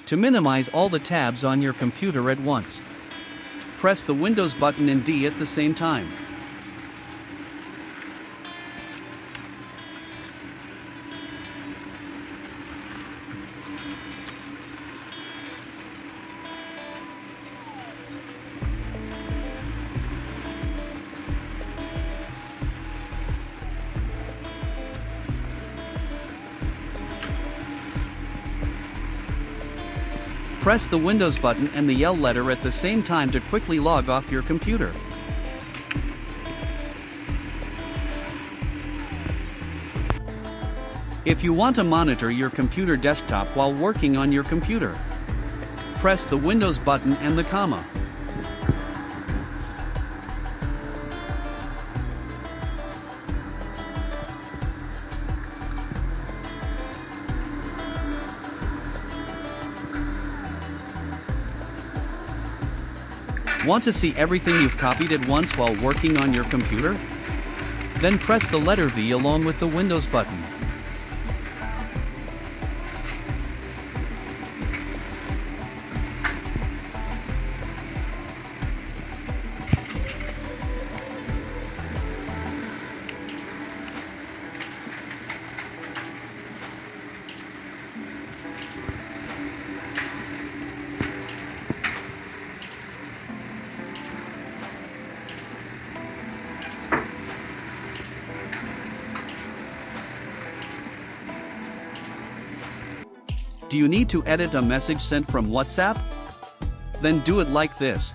To minimize all the tabs on your computer at once, press the Windows button and D at the same time. Press the Windows button and the L letter at the same time to quickly log off your computer. If you want to monitor your computer desktop while working on your computer, press the Windows button and the comma. Want to see everything you've copied at once while working on your computer? Then press the letter V along with the Windows button. Do you need to edit a message sent from WhatsApp? Then do it like this.